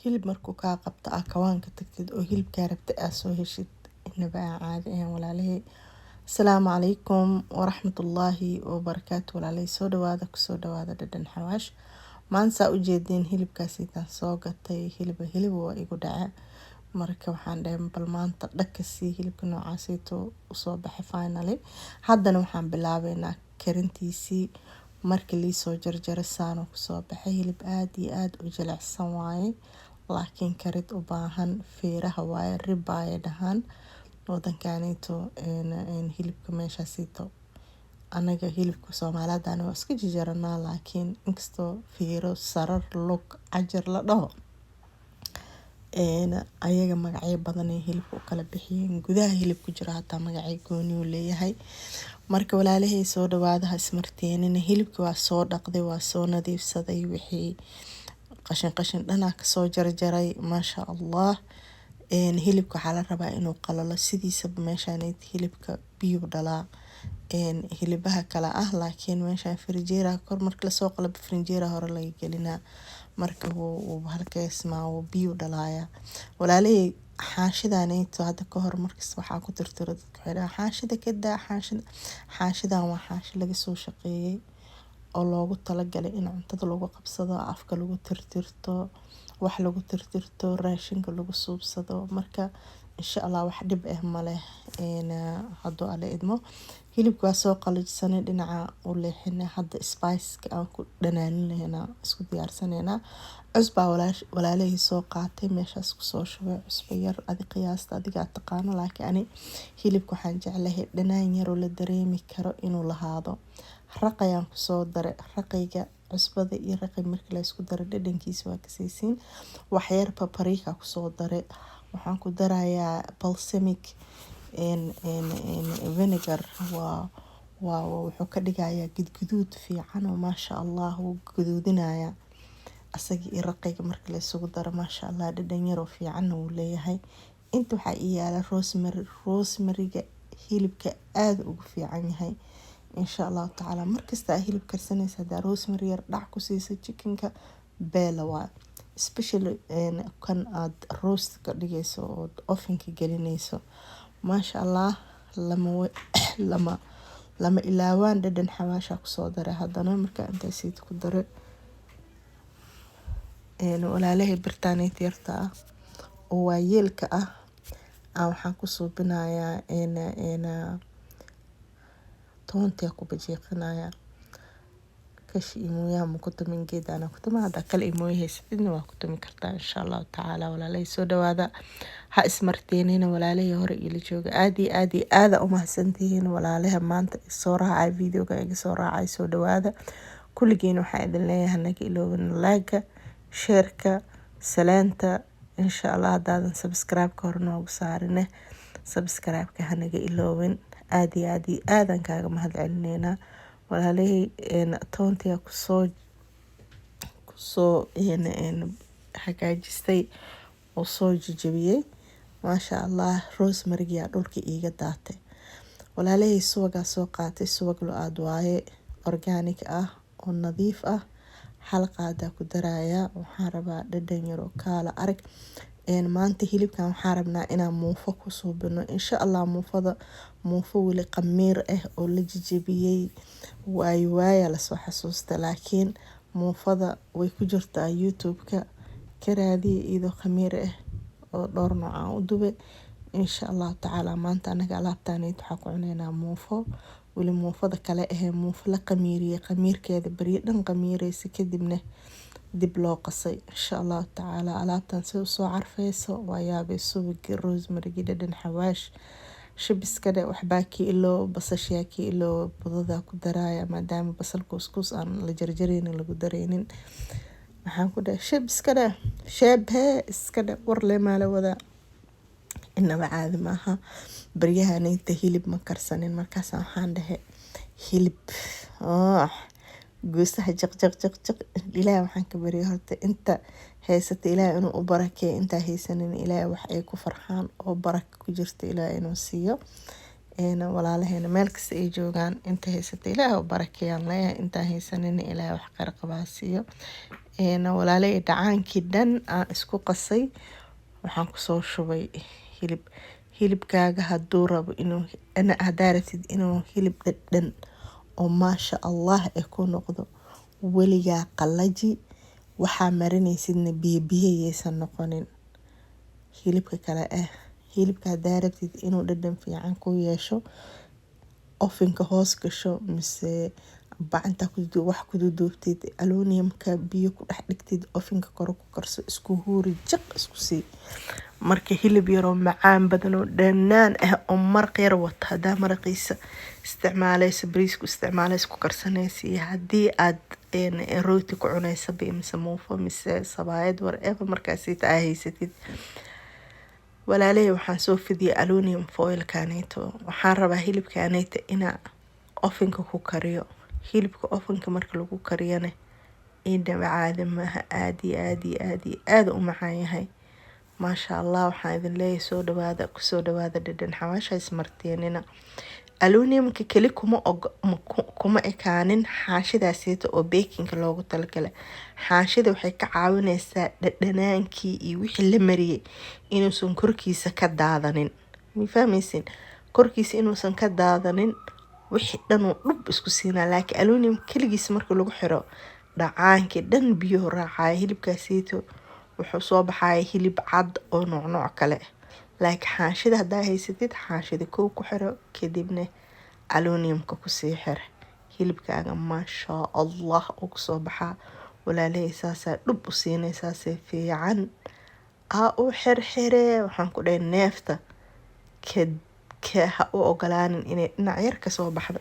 hilib markuu kaa qabto aa kawaanka tagtid oo hilibkaa rabta aa soo heshid inaba aan caadi ahayn walaalahey. Asalaamu calaykum waraxmatullaahi wabarakaatu walaalahey. Soo dhawaada kusoo dhawaada dhadhan xawaash. Maanta saa u jeedeen hilibkaas intaan soo gatay hilib waa igu dhaca. Marka waxaan dhahay bal maanta dhakasii hilibka noocaasayto usoo baxay finally. Haddana waxaan bilaabeynaa karintiisii. Markii liisoo jarjaro saano kusoo baxay hilib aad iyo aad u jilicsan waaye, laakiin karid u baahan. Feeraha waaye, ribaaye dhahaan wadankaanayto hilibka meeshaasayto. Anaga hilibka Soomaaliyadan waa iska jarjaranaa, laakiin inkastoo feero, sarar, lug, cajar la dhaho ayaga magacyo badan ee hilibka u kala bixiyeen. Gudaha hilibku jira hataa magacyo gooni uu leeyahay. Marka walaalahey soo dhawaada ha ismarteenina. Hilibka waa soo dhaqday, waa soo nadiifsaday, wixii qashin dhanaa kasoo jarjaray. Maasha Allah. Hilibka waxaa la rabaa inuu qalalo sidiisaba. Meeshaan hilibka biyo dhalaa hilibaha kala laakiin meeshaan firijeera kor marka lasoo qalabo firijeera hore laga gelinaa. Marka uu halkaasmaa uu biyo dhalaaya. Walaalahey xaashidaanayto hadda ka hor markas waxaa ku tirtiro dadka xidhaa xaashida ka daa xaashidan waa xaashi laga soo shaqeeyay oo loogu talagalay in cuntada lagu qabsado, afka lagu tirtirto, wax lagu tirtirto, raashinka lagu suubsado. Marka insha Allah wax dhib ah ma leh hadduu alle idmo. Hilibka waa soo qalajsanay dhinaca u leexinay. Hadda spice-ka aan ku dhanaaninayna isku diyaarsanayna. Cusbaa walaalahey soo qaatay meeshaas ku soo shubay. Cusbo yar adi qiyaasta adiga taqaano, laakiin ani hilibka waxaan jeclahay dhanaan yar oo la dareemi karo inuu lahaado. Raqayaan ku soo daray. Raqayga cusbada iyo raqay markii la isku daray dhadhankiisa waa kasaysiin. Wax yar paprika ku soo daray. Waxaan ku darayaa balsamic vinegar wuxuu ka dhigayaa gudguduud fiican oo maasha Allah uu guduudinayaa. Asaga iyo raqayga markii la isugu daro maasha Allah dhadhan yar oo fiican uu leeyahay. Inta waxaa yaala rosemary-ga hilibka aad ugu fiican yahay. Insha Allah taala markasta hilib karsanaysa hadaa rosemary yar dhac ku siiso chickenka beela waa. Especially kan aad roast ka dhigayso oo ovenka gelinayso. Maasha Allah lama ilaawaan dhadhan xawaasha ku soo daray. Haddana marka inta siid ku daray walaalahey birtaanayt yarta oo waa yeelka waxaan ku suubinayaa toonta ku bajiiqinayaa. Kashi imooyaa ma ku tumin geedana ku tuma hadda kale imooyay sidina waa ku tumi kartaa insha Allah taala. Walaalahey soo dhawaada ha ismarteenina. Walaalahey hore ila jooga aad u mahadsantihiin. Walaalaha maanta soo raacay videoga iga soo raacay soo dhawaada. Kulligiin waxaan idin leeyahay naga iloobin like-ga, share-ka, salaanta. Insha Allah hadaadan subscribe-ka hore noogu saarine subscribe-ka hanaga iloobin. Aadan kaaga mahadcelineynaa. Walaalahey toontiya ku soo hagaajistay oo soo jajabiyay. Maasha Allah rosemary-ga dhulka iiga daatay. Walaalahey suwaga soo qaatay. Suwag lo-aad waaye organic oo nadiif hal qaada ku daraaya. Waxaan rabaa dhadhan yar oo kaala arag. Maanta hilibkan waxaan rabnaa inaan muufo ku suubino. Insha Allah muufo weli qamiir oo la jajabiyay waaya la soo xasuusta, laakiin muufada way ku jirtaa YouTube-ka. Ka raadiya iyadoo qamiir oo dhowr nooc u dubay. Insha Allah taala maanta anaga alaabtaanayt waxaa ku cunaynaa muufo. Weli muufada kale muufo la qamiiriyay. Qamiirkeeda bariyo dhan qamiiraysa kadibna dib loo qasay. Insha Allah taala alaabtaan si u soo carfayso waa yaabay subagii rosemary-ga dhadhan xawaash. Shibiska waxbaa kiilo basasha kiilo budada ku daraaya maadaama basal kuskus aan la jarjaraynin lagu dareynin. Waxaan ku dhahay shibiska iska warle maala wada inaba caadi maaha. Baryahanayta hilib ma karsanin markaas waxaan dhahay hilib goosaha jiq ilaahay waxaan ka bariyay horta inta haysata ilaahay inuu u barakeeyo, inta haysanin ilaahay wax ay ku farxaan oo baraka ku jirta ilaahay inuu siiyo. walaalaheena meel kasta ay joogaan inta haysata ilaahay u barakeeyaan leeyahay, inta haysanin ilaahay wax khayr qaba ha siiyo. walaalay dhacaankii dhan aan isku qasay waxaan kusoo shubay hilibkaaga hadduu rabo haddaa rabtid inuu hilib dhadhan oo maasha allah ku noqdo weligaa qallaji. waxaa marinaysidna biyaysan noqonin. hilibka kale hilibka haddaa rabtid inuu dhadhan fiican ku yeesho ofinka hoos gasho mise bacanta wax ku duubtid aluminiumka biyo ku dhex dhigtid ofinka kor ku karso isku huuri jiq isku sii. marka hilib yaroo macaan badan oo dhanaan oo maraq yar wata haddaa maraqiisa isticmaalayso bariisku isticmaalayso ku karsanaysa iyo haddii aad rooti ku cunaysa mise muufo mise sabaayad whatever markaasiita aa haysatid. walaalay waxaan soo fidiyay aluminium foilkaneeto. waxaan rabaa hilibkaneeto inaa ofinka ku kariyo. hilibka ofinka marka lagu kariyana indhaba caadi maaha, aad u macaan yahay maasha allah. waxaan idin leeyahay kusoo dhawaada dhadhan xawaasha ismarteenina. aluminiumka keli kuma ekaanin xaashidaaseeta oo bakinka loogu talagalay. xaashida waxay ka caawinaysaa dhadhanaankii iyo wixii la mariyay inuusan korkiisa ka daadanin. ma fahmaysin? korkiisa inuusan ka daadanin wixii dhan uu dhub isku siinaa. laakiin aluminium keligiisa marka lagu xiro dhacaankii dhan biyo raacaya hilibkaaseeto wuxuu soo baxaya hilib cad oo nooc kale. laakiin xaashida haddaa haysatid xaashida kow ku xiro kadibna aluminiumka kusii xir hilibkaaga maasha allah oo kusoo baxaa. walaalahey saasaa dhub u siinaysaasee fiican u xirxire. waxaan ku dhahay neefta ha u ogolaanin inay dhinac yar kasoo baxdo.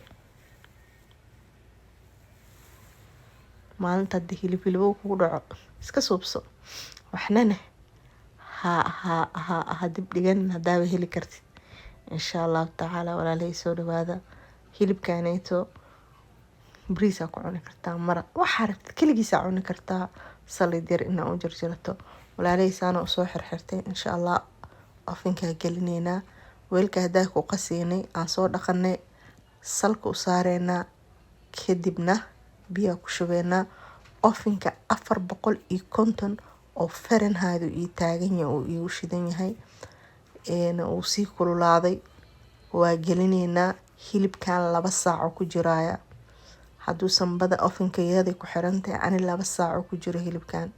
maalinta haddii hilib kugu dhaco iska suubso waxnana ha dib dhiganin haddaaba heli kartid insha allahu tacaala. walaalahey soo dhawaada. hilibkaneeto bariisaa ku cuni kartaa, maraq waxaa rabtid keligiisaa cuni kartaa, salid yar inaa u jarjarato. walaalahey saana usoo xirxirtay insha allah ofinkaa gelineynaa. weelka haddaa ku qasiinay aan soo dhaqanay salka u saareynaa kadibna biyaa ku shubeynaa. ofinka 450 oo Fahrenheit ii taagan yahay oo igu shidan yahay uu sii kululaaday. waa gelineynaa hilibkan 2 saac ku jiraaya. hadduu sanbada ofinka yada ku xirantahay ani 2 saac ku jiro hilibkan.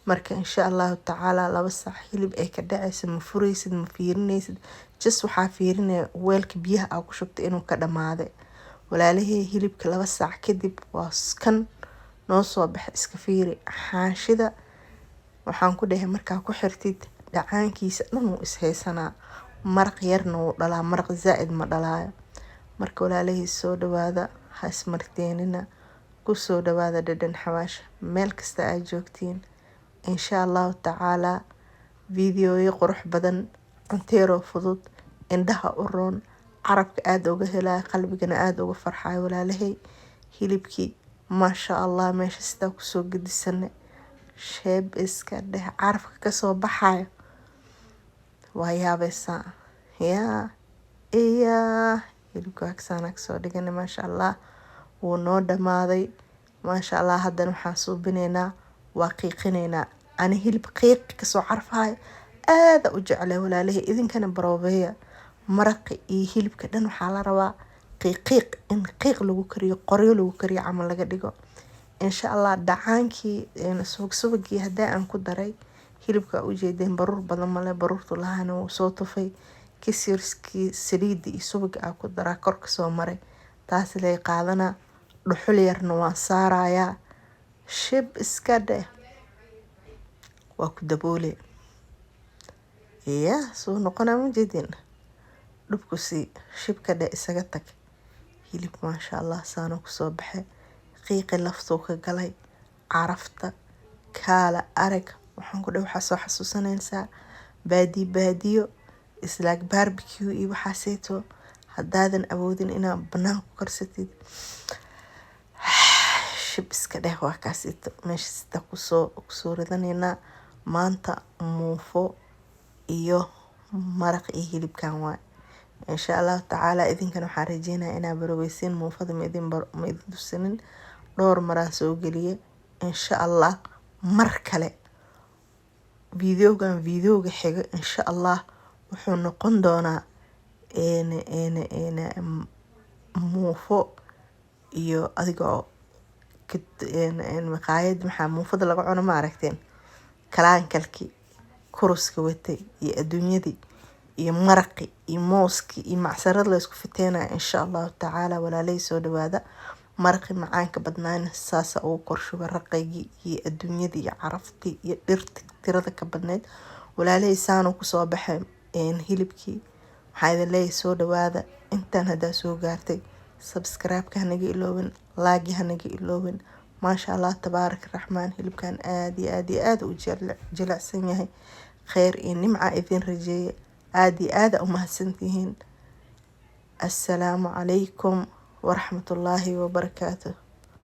marka insha allahu tacaala 2 saac hilib ay ka dhacayso ma furaysid ma fiirinaysid just waxaa fiirinaya weelka biyaha aa ku shubtay inuu ka dhamaaday. walaalahey hilibka 2 saac kadib waa kan noo soo bax iska fiiri. xaashida waxaan ku dhahay markaa ku xirtid dhacaankiisa dhan uu ishaysanaa. maraq yarna wuu dhalaa, maraq zaa'id ma dhalaayo. marka walaalahey soo dhawaada ha ismarteenina. kusoo dhawaada dhadhan xawaasha meel kasta aad joogtiin insha allahu tacaala. fiidiyoyo qurux badan cunteeroo fudud indhaha u roon carabka aad uga helaa qalbigana aad uga farxayo. walaalahey hilibkii maasha allah meesha sidaa kusoo gedisanay sheeb iska dheh carafka kasoo baxayo waa yaabaysaa. hilibka waagsaana kasoo dhiganay maasha allah wuu noo dhamaaday maasha allah. haddana waxaan suubinaynaa waa qiiqinaynaa. ani hilib qiiq kasoo carfayo aada u jeclay walaalahey idinkana baroobeeya. maraqi iyo hilibka dhan waxaa la rabaa qiiq in qiiq lagu kariyo qoryo lagu kariyo camal laga dhigo insha allah. dhacaankii subagii haddaa aan ku daray hilibka u jeedeen baruur badan male, baruurtu lahaana wuu soo tufay. kisirskii saliidda iyo subaga aa ku daraa kor kasoo maray taas lay qaadana. dhuxul yarna waan saarayaa shib iska dheh waa ku daboole soo noqonaa ma jeedin dhubku sii shibka dheh isaga tag. hilib maasha allah saana kusoo baxay qiiqi laftuu ka galay carafta kaala arag. waxaan ku dhahay waxaa soo xasuusanaysaa baadiyo islaag barbecue iyo waxaaseeto haddaadan awoodin inaad banaan ku karsatid shib iska dheh waa kaasito meesha sita kusoo ridanaynaa. maanta muufo iyo maraq iyo hilibkan waay insha allahu tacaala. idinkana waxaan rajeynaya inaa baroweysiin muufada ma idin dusinin dhowr maraan soo geliye insha allah. mar kale videoga xiga insha allah wuxuu noqon doonaa muufo iyo adigoo maqaayad maxaa muufada laga cuno ma aragteen kalaankalkii kuruska watay iyo adduunyadii iyo maraqi iyo mooski iyo macsarad la isku fiteenaya insha allahu tacaala. walaalay soo dhawaada. maraqi macaanka badnaana saasa ugu korshuba raqaygii iyo adduunyadii iyo caraftii iyo dhirtii tirada ka badneyd. walaalay saanu kusoo baxay hilibkii. waxaa idin leeyahay soo dhawaada. intaan haddaa soo gaartay subscribe-ka hanaga iloobin, like hanaga iloobin. maasha allah tabaarak raxmaan. hilibkan aad iyo aad iyo aad u jilicsan yahay. kheyr iyo nimca idin rajeeye. aad iyo aad u mahadsantihiin. assalaamu calaykum waraxmatullaahi wabarakaatuh.